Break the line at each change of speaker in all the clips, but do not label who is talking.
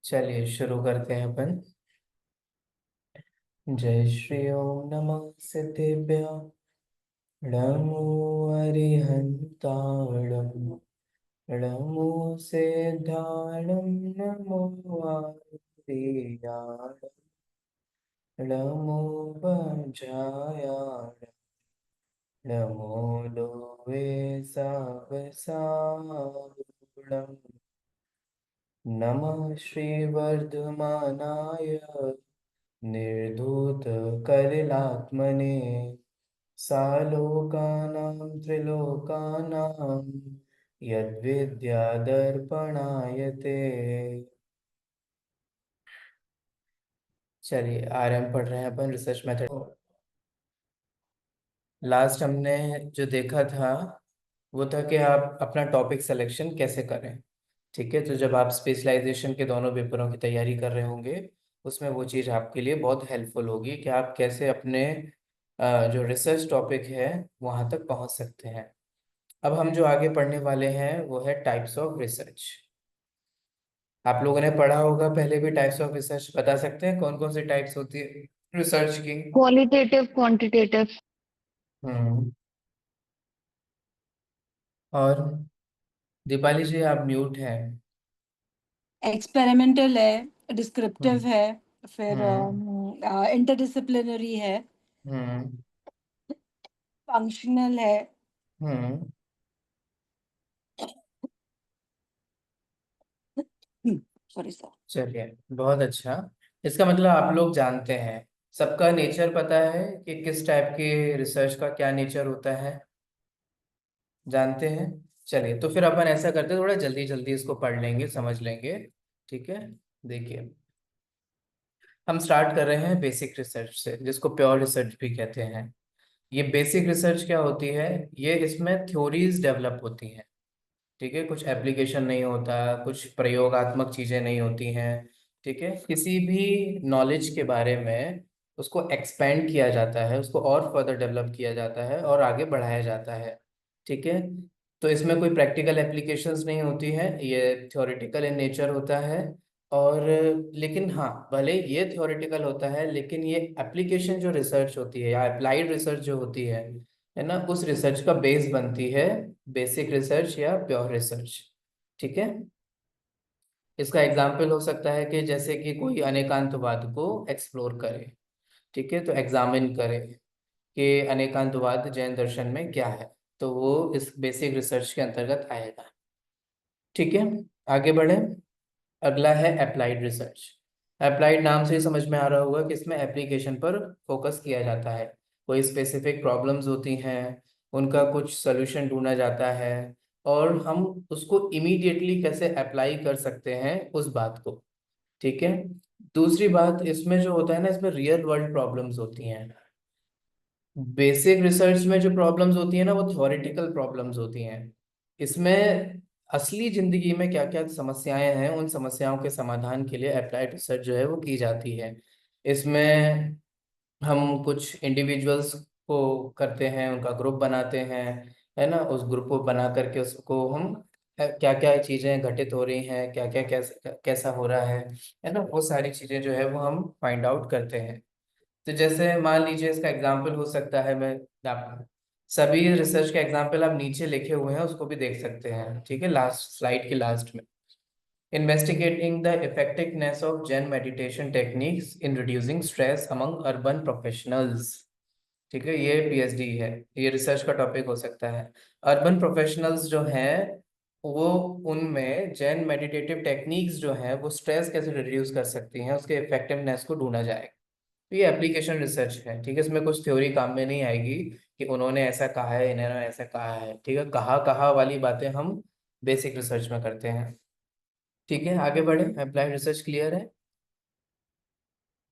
चलिए शुरू करते हैं अपन। जय श्री ओम नमः सिद्धेभ्य नमो अरिहंताणम् नमो सिद्धाणं नमो आर्याणं नमो वज्रायाणं नमो लोके सवसावरणं नमः श्रीवर्धमानाय निर्धूतकलिलात्मने सालोकानां त्रिलोकानां यद्विद्यादर्पणाय ते। चलिए आरएम पढ़ रहे हैं अपन रिसर्च मेथड। लास्ट हमने जो देखा था वो था कि आप अपना टॉपिक सिलेक्शन कैसे करें। ठीक है, तो जब आप स्पेशलाइजेशन के दोनों पेपरों की तैयारी कर रहे होंगे उसमें वो चीज़ आपके लिए बहुत हेल्पफुल होगी कि आप कैसे अपने जो रिसर्च टॉपिक है वहाँ तक पहुँच सकते हैं। अब हम जो आगे पढ़ने वाले हैं वो है टाइप्स ऑफ रिसर्च। आप लोगों ने पढ़ा होगा पहले भी। टाइप्स ऑफ रिसर्च बता सकते हैं कौन कौन सी टाइप्स होती है रिसर्च की?
Qualitative quantitative.
हम्म। और दीपाली जी आप म्यूट हैं।
एक्सपेरिमेंटल है, डिस्क्रिप्टिव
हम्म।
है, फिर
हम्म।
इंटरडिसिप्लिनरी है,
हम्म।
फंक्शनल है।
हम्म।
Sorry sir.
चलिए बहुत अच्छा। इसका मतलब आप लोग जानते हैं, सबका नेचर पता है कि किस टाइप की रिसर्च का क्या नेचर होता है, जानते हैं। चलिए तो फिर अपन ऐसा करते हैं, थोड़ा जल्दी जल्दी इसको पढ़ लेंगे समझ लेंगे। ठीक है, देखिए हम स्टार्ट कर रहे हैं बेसिक रिसर्च से, जिसको प्योर रिसर्च भी कहते हैं। ये बेसिक रिसर्च क्या होती है? ये इसमें थ्योरीज डेवलप होती हैं। ठीक है, कुछ एप्लीकेशन नहीं होता, कुछ प्रयोगात्मक चीजें नहीं होती हैं। ठीक है, किसी भी नॉलेज के बारे में उसको एक्सपेंड किया जाता है, उसको और फर्दर डेवलप किया जाता है और आगे बढ़ाया जाता है। ठीक है, तो इसमें कोई प्रैक्टिकल एप्लीकेशंस नहीं होती हैं, ये थ्योरेटिकल इन नेचर होता है। और लेकिन हाँ, भले ये थ्योरेटिकल होता है लेकिन ये एप्लीकेशन जो रिसर्च होती है या अप्लाइड रिसर्च जो होती है ना, उस रिसर्च का बेस बनती है बेसिक रिसर्च या प्योर रिसर्च। ठीक है, इसका एग्जाम्पल हो सकता है कि जैसे कि कोई अनेकांतवाद को एक्सप्लोर करे। ठीक है, तो एग्जामिन करे कि अनेकांतवाद जैन दर्शन में क्या है, तो वो इस बेसिक रिसर्च के अंतर्गत आएगा। ठीक है, आगे बढ़े। अगला है अप्लाइड रिसर्च। अप्लाइड नाम से ही समझ में आ रहा होगा कि इसमें एप्लीकेशन पर फोकस किया जाता है। कोई स्पेसिफिक प्रॉब्लम्स होती हैं, उनका कुछ सोल्यूशन ढूंढा जाता है और हम उसको इमीडिएटली कैसे अप्लाई कर सकते हैं उस बात को। ठीक है, दूसरी बात इसमें जो होता है ना, इसमें रियल वर्ल्ड प्रॉब्लम्स होती हैं। बेसिक रिसर्च में जो प्रॉब्लम्स होती है ना वो थ्योरेटिकल प्रॉब्लम्स होती हैं। इसमें असली जिंदगी में क्या क्या समस्याएं हैं, उन समस्याओं के समाधान के लिए अप्लाइड रिसर्च जो है वो की जाती है। इसमें हम कुछ इंडिविजुअल्स को करते हैं, उनका ग्रुप बनाते हैं, है ना, उस ग्रुप को बना करके उसको हम क्या क्या चीजें घटित हो रही हैं, क्या क्या कैसा कैसा हो रहा है ना, वो सारी चीजें जो है वो हम फाइंड आउट करते हैं। तो जैसे मान लीजिए इसका एग्जाम्पल हो सकता है, मैं आप सभी रिसर्च के एग्जाम्पल आप नीचे लिखे हुए हैं उसको भी देख सकते हैं। ठीक है, लास्ट स्लाइड के लास्ट में, investigating the effectiveness of Jain meditation techniques in reducing stress among urban professionals. ठीक है, ये पीएचडी है, ये रिसर्च का टॉपिक हो सकता है। अर्बन प्रोफेशनल्स जो हैं वो, उनमें जैन मेडिटेटिव टेक्निक्स जो हैं वो स्ट्रेस कैसे रिड्यूस कर सकती हैं, उसके इफेक्टिवनेस को ढूंढा जाएगा। तो ये एप्लीकेशन रिसर्च है। ठीक है, इसमें कुछ थ्योरी काम में नहीं आएगी कि उन्होंने ऐसा कहा है, इन्होंने ऐसा कहा है। ठीक है, कहा कहा वाली बातें हम बेसिक रिसर्च में करते हैं। ठीक है, आगे बढ़े। अप्लाइड रिसर्च क्लियर है?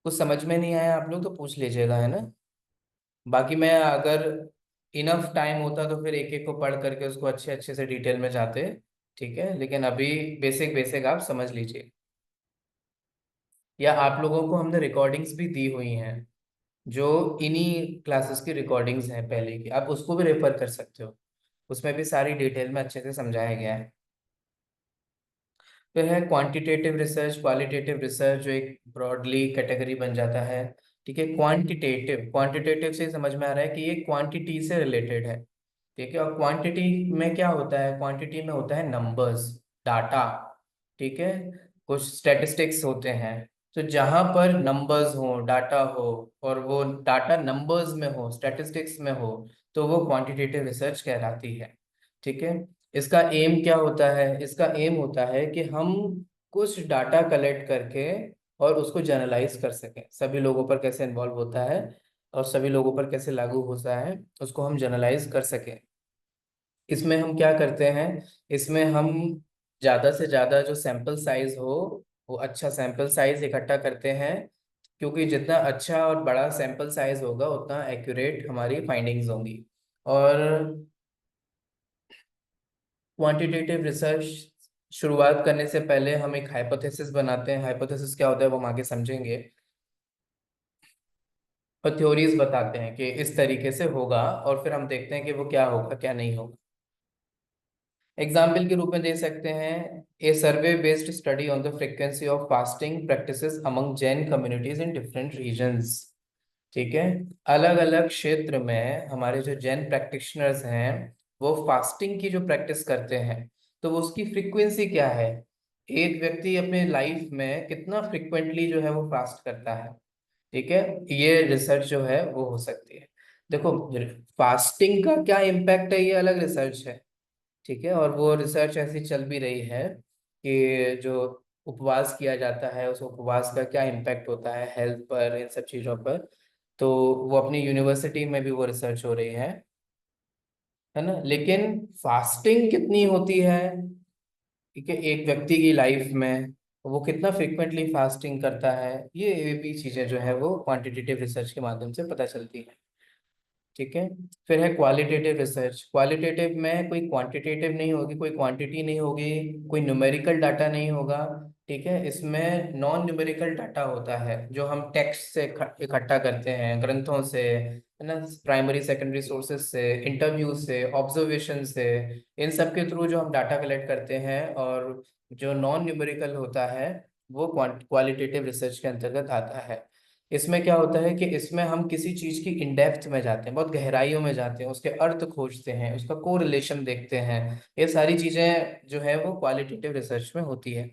कुछ समझ में नहीं आया आप लोग तो पूछ लीजिएगा, है ना। बाकी मैं अगर इनफ टाइम होता तो फिर एक एक को पढ़ करके उसको अच्छे अच्छे से डिटेल में जाते। ठीक है, लेकिन अभी बेसिक बेसिक आप समझ लीजिए। या आप लोगों को हमने रिकॉर्डिंग्स भी दी हुई हैं, जो इन्हीं क्लासेस की रिकॉर्डिंग्स हैं पहले की, आप उसको भी रेफर कर सकते हो। उसमें भी सारी डिटेल में अच्छे से समझाया गया है। फिर है क्वांटिटेटिव रिसर्च, क्वालिटेटिव रिसर्च, जो एक ब्रॉडली कैटेगरी बन जाता है। ठीक है, क्वांटिटेटिव, क्वांटिटेटिव से समझ में आ रहा है कि ये क्वांटिटी से रिलेटेड है। ठीक है, और क्वांटिटी में क्या होता है, क्वांटिटी में होता है नंबर्स, डाटा। ठीक है, कुछ स्टैटिस्टिक्स होते हैं। तो जहां पर नंबर्स हो, डाटा हो, और वो डाटा नंबर्स में हो, स्टैटिस्टिक्स में हो, तो वो क्वांटिटेटिव रिसर्च कहलाती है। ठीक है, इसका एम क्या होता है, इसका एम होता है कि हम कुछ डाटा कलेक्ट करके और उसको जनरलाइज कर सकें, सभी लोगों पर कैसे इन्वॉल्व होता है और सभी लोगों पर कैसे लागू होता है, उसको हम जनरलाइज कर सकें। इसमें हम क्या करते हैं, इसमें हम ज़्यादा से ज़्यादा जो सैंपल साइज हो, वो अच्छा सैंपल साइज इकट्ठा करते हैं, क्योंकि जितना अच्छा और बड़ा सैंपल साइज होगा उतना एक्यूरेट हमारी फाइंडिंग्स होंगी। और क्वांटिटेटिव रिसर्च शुरुआत करने से पहले हम एक हाइपोथेसिस बनाते हैं। हाइपोथेसिस क्या होता है वो हम आगे समझेंगे। और थ्योरीज बताते हैं कि इस तरीके से होगा, और फिर हम देखते हैं कि वो क्या होगा क्या नहीं होगा। एग्जाम्पल के रूप में दे सकते हैं, a survey based study on the frequency of fasting practices among Jain communities in different regions. ठीक है, अलग अलग क्षेत्र में हमारे जो जैन प्रैक्टिशनर्स हैं, वो फास्टिंग की जो प्रैक्टिस करते हैं, तो वो उसकी फ्रीक्वेंसी क्या है, एक व्यक्ति अपने लाइफ में कितना फ्रिक्वेंटली जो है वो फास्ट करता है। ठीक है, ये रिसर्च जो है वो हो सकती है। देखो, फास्टिंग का क्या इम्पैक्ट है ये अलग रिसर्च है। ठीक है, और वो रिसर्च ऐसी चल भी रही है कि जो उपवास किया जाता है, उस उपवास का क्या इम्पैक्ट होता है हेल्थ पर, इन सब चीज़ों पर। तो वो अपनी यूनिवर्सिटी में भी वो रिसर्च हो रही है ना। लेकिन फास्टिंग कितनी होती है, ठीक है, एक व्यक्ति की लाइफ में वो कितना फ्रिक्वेंटली फास्टिंग करता है, ये भी चीज़ें जो है वो क्वांटिटेटिव रिसर्च के माध्यम से पता चलती है। ठीक है, फिर है क्वालिटेटिव रिसर्च। क्वालिटेटिव में कोई क्वांटिटेटिव नहीं होगी, कोई क्वांटिटी नहीं होगी, कोई न्यूमेरिकल डाटा नहीं होगा। ठीक है, इसमें नॉन न्यूमेरिकल डाटा होता है जो हम टेक्स्ट से इकट्ठा करते हैं, ग्रंथों से, है ना, प्राइमरी सेकेंडरी सोर्सेज से, इंटरव्यू से, ऑब्जर्वेशन से, इन सब के थ्रू जो हम डाटा कलेक्ट करते हैं। और जो नॉन न्यूमेरिकल होता है वो क्वालिटेटिव रिसर्च के अंतर्गत आता है। इसमें क्या होता है कि इसमें हम किसी चीज की इन डेप्थ में जाते हैं, बहुत गहराइयों में जाते हैं, उसके अर्थ खोजते हैं, उसका कोरिलेशन देखते हैं। ये सारी चीजें जो है वो क्वालिटेटिव रिसर्च में होती है।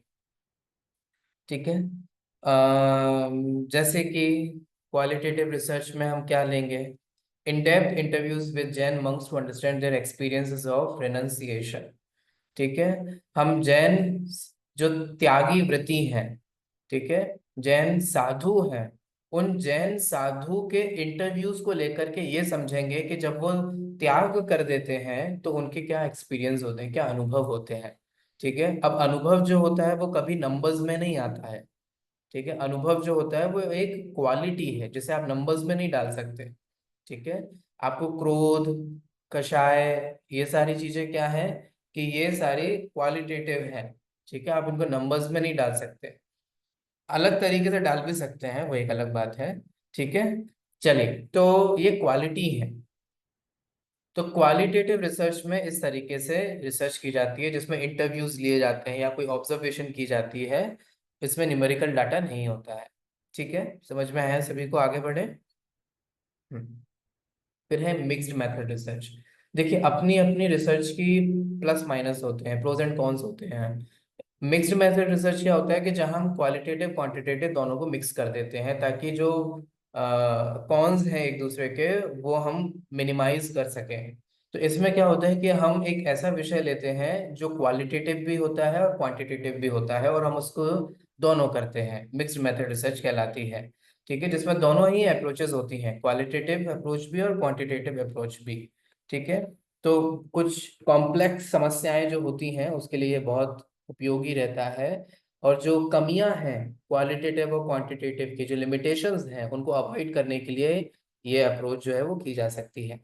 ठीक है, जैसे कि क्वालिटेटिव रिसर्च में हम क्या लेंगे, in depth interviews with Jain monks to understand their experiences of renunciation. ठीक है, हम जैन जो त्यागी व्रती हैं, ठीक है, जैन साधु हैं, उन जैन साधु के इंटरव्यूज को लेकर के ये समझेंगे कि जब वो त्याग कर देते हैं तो उनके क्या एक्सपीरियंस होते हैं, क्या अनुभव होते हैं। ठीक है, अब अनुभव जो होता है वो कभी नंबर्स में नहीं आता है। ठीक है, अनुभव जो होता है वो एक क्वालिटी है जिसे आप नंबर्स में नहीं डाल सकते। ठीक है, आपको क्रोध, कषाय, ये सारी चीजें क्या है कि ये सारी क्वालिटेटिव है। ठीक है, आप उनको नंबर्स में नहीं डाल सकते, अलग तरीके से डाल भी सकते हैं, वो एक अलग बात है। ठीक है, चलिए, तो ये क्वालिटी है। तो क्वालिटेटिव रिसर्च में इस तरीके से रिसर्च की जाती है जिसमें इंटरव्यूज लिए जाते हैं या कोई ऑब्जर्वेशन की जाती है, इसमें न्यूमेरिकल डाटा नहीं होता है। ठीक है, समझ में आया सभी को, आगे बढ़े। हम्म। फिर है मिक्स्ड मेथड रिसर्च। देखिए, अपनी अपनी रिसर्च की प्लस माइनस होते हैं, प्रोज एंड कॉन्स होते हैं। मिक्स्ड मेथड रिसर्च क्या होता है कि जहां हम क्वालिटेटिव क्वांटिटेटिव दोनों को मिक्स कर देते हैं, ताकि जो कॉन्स हैं एक दूसरे के, वो हम मिनिमाइज कर सकें। तो इसमें क्या होता है कि हम एक ऐसा विषय लेते हैं जो क्वालिटेटिव भी होता है और क्वांटिटेटिव भी होता है, और हम उसको दोनों करते हैं, मिक्स्ड मेथड रिसर्च कहलाती है। ठीक है, जिसमें दोनों ही अप्रोचेस होती हैं, क्वालिटेटिव अप्रोच भी और क्वांटिटेटिव अप्रोच भी। ठीक है, तो कुछ कॉम्प्लेक्स समस्याएं जो होती हैं उसके लिए ये बहुत उपयोगी रहता है। और जो कमियां हैं क्वालिटेटिव और क्वांटिटेटिव की, जो लिमिटेशंस हैं, उनको अवॉइड करने के लिए ये अप्रोच जो है वो की जा सकती है।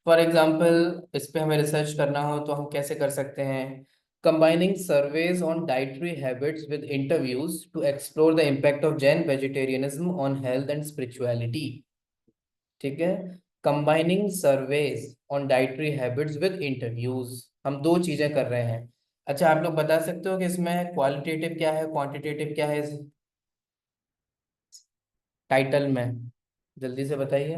फॉर एग्जाम्पल, इस पे हमें रिसर्च करना हो तो हम कैसे कर सकते हैं, combining surveys on dietary habits with interviews to explore the impact of Jain vegetarianism on health and spirituality. ठीक है, combining surveys on dietary habits with interviews, हम दो चीजें कर रहे हैं। अच्छा, आप लोग बता सकते हो कि इसमें क्वालिटेटिव क्या है, क्वांटिटेटिव क्या है इस टाइटल में? जल्दी से बताइए।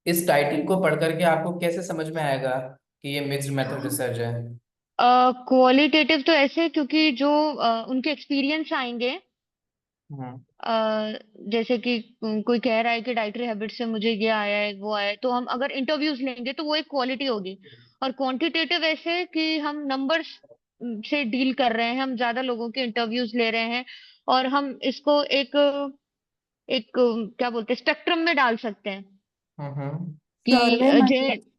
इस टाइटल को पढ़ करके आपको कैसे समझ में आएगा कि ये मिक्स्ड मेथड रिसर्च है?
क्वालिटेटिव तो ऐसे, क्योंकि जो उनके एक्सपीरियंस आएंगे,
हम्म।
जैसे कि कोई कह रहा है कि डाइटरी हैबिट से मुझे ये आया है वो आया है, तो हम अगर इंटरव्यूज लेंगे तो वो एक क्वालिटी होगी। और क्वांटिटेटिव ऐसे कि हम नंबर्स से डील कर रहे हैं, हम ज्यादा लोगों के इंटरव्यूज ले रहे हैं, और हम इसको एक एक क्या बोलते हैं, स्पेक्ट्रम में डाल सकते हैं
हम्म।
कि
सर्वे मतलब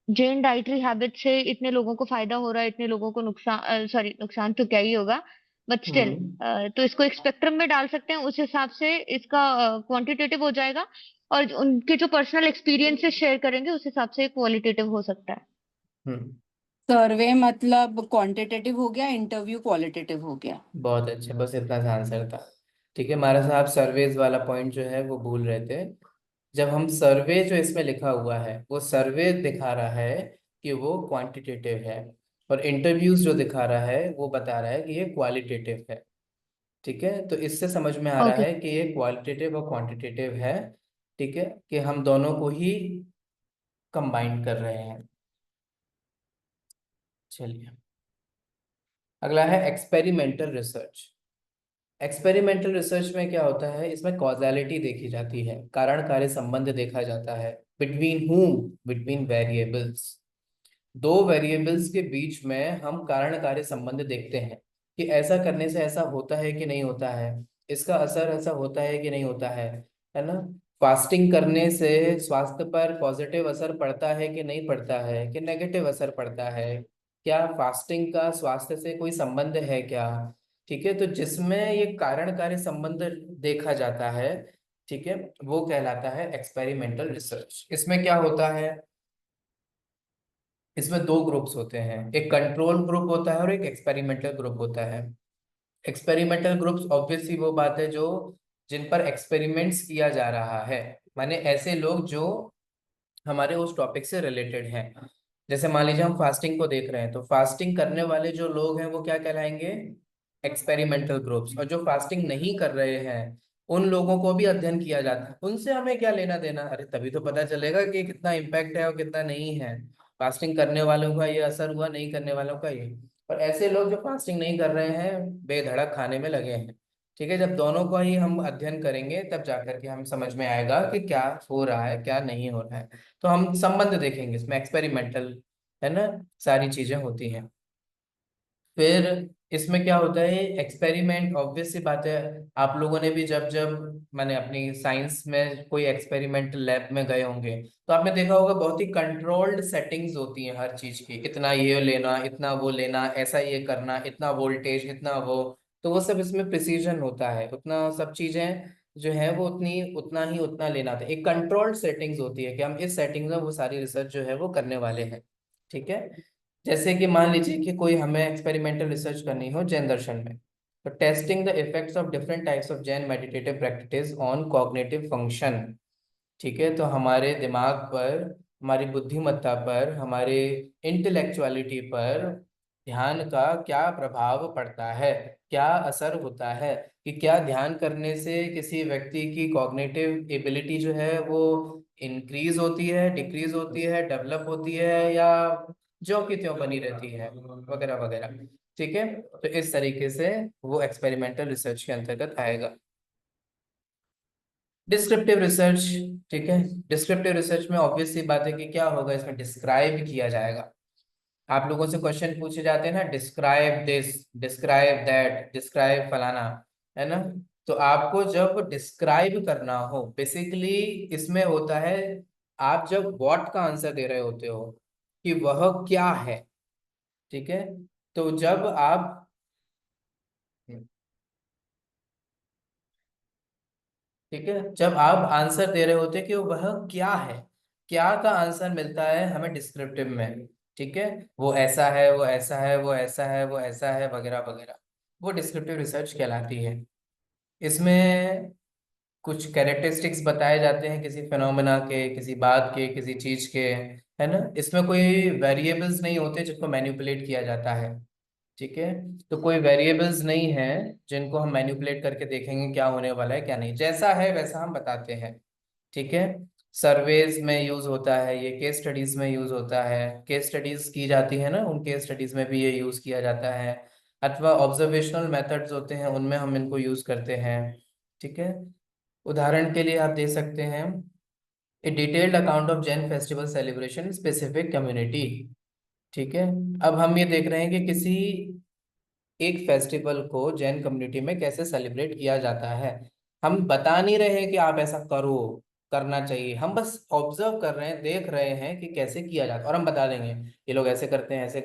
जैन डाइटरी हैबिट से इतने लोगों को फायदा हो रहा है, इतने लोगों को नुकसान, सॉरी नुकसान तो क्या ही होगा, बट स्टिल।
हम्म।
तो इसको एक स्पेक्ट्रम में डाल सकते हैं, उस हिसाब से इसका क्वांटिटेटिव हो जाएगा। और उनके जो पर्सनल एक्सपीरियंसेस शेयर करेंगे उस हिसाब से क्वालिटेटिव हो सकता है।
हम्म।
सर्वे मतलब क्वांटिटेटिव हो गया, इंटरव्यू क्वालिटेटिव हो गया।
बहुत अच्छे, बस इतना सा आंसर था। ठीक है, हमारा साहब सर्वेज वाला पॉइंट जो है वो भूल रहे थे। जब हम सर्वे जो इसमें लिखा हुआ है वो सर्वे दिखा रहा है कि वो क्वांटिटेटिव है, और इंटरव्यूज जो दिखा रहा है वो बता रहा है कि ये क्वालिटेटिव है। ठीक है, तो इससे समझ में आ रहा
ओके।
है कि ये क्वालिटेटिव और क्वांटिटेटिव है। ठीक है, कि हम दोनों को ही कंबाइन कर रहे हैं। चलिए, अगला है एक्सपेरिमेंटल रिसर्च। एक्सपेरिमेंटल रिसर्च में क्या होता है, इसमें कॉजालिटी देखी जाती है, कारण कार्य संबंध देखा जाता है। Between whom, between variables. दो वेरिएबल्स के बीच में हम कारण कार्य संबंध देखते हैं कि ऐसा करने से ऐसा होता है कि नहीं होता है, इसका असर ऐसा होता है कि नहीं होता है ना? फास्टिंग करने से स्वास्थ्य पर पॉजिटिव असर पड़ता है कि नहीं पड़ता है, कि नेगेटिव असर पड़ता है, क्या फास्टिंग का स्वास्थ्य से कोई संबंध है क्या? ठीक है, तो जिसमें ये कारण कार्य संबंध देखा जाता है, ठीक है, वो कहलाता है एक्सपेरिमेंटल रिसर्च। इसमें क्या होता है, इसमें दो ग्रुप्स होते हैं, एक कंट्रोल ग्रुप होता है और एक एक्सपेरिमेंटल ग्रुप होता है। एक्सपेरिमेंटल ग्रुप्स ऑब्वियसली वो बात है जो जिन पर एक्सपेरिमेंट्स किया जा रहा है, माने ऐसे लोग जो हमारे उस टॉपिक से रिलेटेड हैं। जैसे मान लीजिए हम फास्टिंग को देख रहे हैं, तो फास्टिंग करने वाले जो लोग हैं वो क्या कहलाएंगे? Experimental groups. और जो फास्टिंग नहीं कर रहे हैं उन लोगों को भी अध्ययन किया जाता है। उनसे हमें क्या लेना देना, अरे तभी तो पता चलेगा कि कितना इम्पैक्ट है और कितना नहीं है। फास्टिंग करने वालों का ये असर हुआ, नहीं करने वालों का ये। और ऐसे लोग जो फास्टिंग नहीं कर रहे हैं बेधड़क खाने में लगे हैं। ठीक है, जब दोनों का ही हम अध्ययन करेंगे तब जाकर के हम समझ में आएगा कि क्या हो रहा है क्या नहीं हो रहा है। तो हम संबंध देखेंगे, इसमें एक्सपेरिमेंटल है ना, सारी चीजें होती हैं। फिर इसमें क्या होता है, एक्सपेरिमेंट ऑब्वियस सी बात है। आप लोगों ने भी जब जब मैंने अपनी साइंस में कोई एक्सपेरिमेंटल लैब में गए होंगे तो आपने देखा होगा बहुत ही कंट्रोल्ड सेटिंग्स होती हैं हर चीज की, इतना ये लेना, इतना वो लेना, ऐसा ये करना, इतना वोल्टेज, इतना वो। तो वो सब इसमें प्रिसीजन होता है, उतना सब चीजें जो है वो उतनी उतना ही उतना लेना था। एक कंट्रोल्ड सेटिंग्स होती है कि हम इस सेटिंग में वो सारी रिसर्च जो है वो करने वाले हैं। ठीक है, जैसे कि मान लीजिए कि कोई हमें एक्सपेरिमेंटल रिसर्च करनी हो जैन दर्शन में, तो testing the effects of different types of Jain meditative practice on cognitive function. ठीक है, तो हमारे दिमाग पर, हमारी बुद्धिमत्ता पर, हमारे इंटेलेक्चुअलिटी पर ध्यान का क्या प्रभाव पड़ता है, क्या असर होता है, कि क्या ध्यान करने से किसी व्यक्ति की कॉग्निटिव एबिलिटी जो है वो इंक्रीज होती है, डिक्रीज होती है, डेवलप होती है, या ज्यों की त्यों बनी रहती है, वगैरह वगैरह। ठीक है, तो इस तरीके से वो एक्सपेरिमेंटल रिसर्च के अंतर्गत आएगा। Descriptive research. ठीक है, डिस्क्रिप्टिव रिसर्च में ऑब्वियस सी बात है कि क्या होगा, इसमें डिस्क्राइब किया जाएगा। आप लोगों से क्वेश्चन पूछे जाते हैं ना, describe this, describe that, describe फलाना, है ना? तो आपको जब डिस्क्राइब करना हो बेसिकली इसमें होता है, आप जब व्हाट का आंसर दे रहे होते हो कि वह क्या है। ठीक है, तो जब आप, ठीक है, जब आप आंसर दे रहे होते कि वह क्या है, क्या का आंसर मिलता है हमें डिस्क्रिप्टिव में। ठीक है, वो ऐसा है, वो ऐसा है, वो ऐसा है, वो ऐसा है, वगैरह वगैरह, वो डिस्क्रिप्टिव रिसर्च कहलाती है। इसमें कुछ कैरेक्टरिस्टिक्स बताए जाते हैं किसी फिनोमेना के, किसी बात के, किसी चीज के, है ना। इसमें कोई वेरिएबल्स नहीं होते जिनको मैनिपुलेट किया जाता है, ठीक है। तो कोई वेरिएबल्स नहीं है जिनको हम मैनिपुलेट करके देखेंगे क्या होने वाला है क्या नहीं, जैसा है वैसा हम बताते हैं, ठीक है। सर्वेज में यूज होता है ये, केस स्टडीज में यूज होता है, केस स्टडीज की जाती है ना, उन केस स्टडीज में भी ये यूज किया जाता है, अथवा ऑब्जर्वेशनल मेथड्स होते हैं उनमें हम इनको यूज करते हैं, ठीक है। उदाहरण के लिए आप दे सकते हैं ए detailed account of Jain festival celebration specific community, ठीक है। अब हम ये देख रहे हैं कि किसी एक फेस्टिवल को जैन कम्युनिटी में कैसे सेलिब्रेट किया जाता है। हम बता नहीं रहे हैं कि आप ऐसा करो, करना चाहिए, हम बस ऑब्जर्व कर रहे हैं, देख रहे हैं कि कैसे किया जाता है, और हम बता देंगे ये लोग ऐसे करते हैं, ऐसे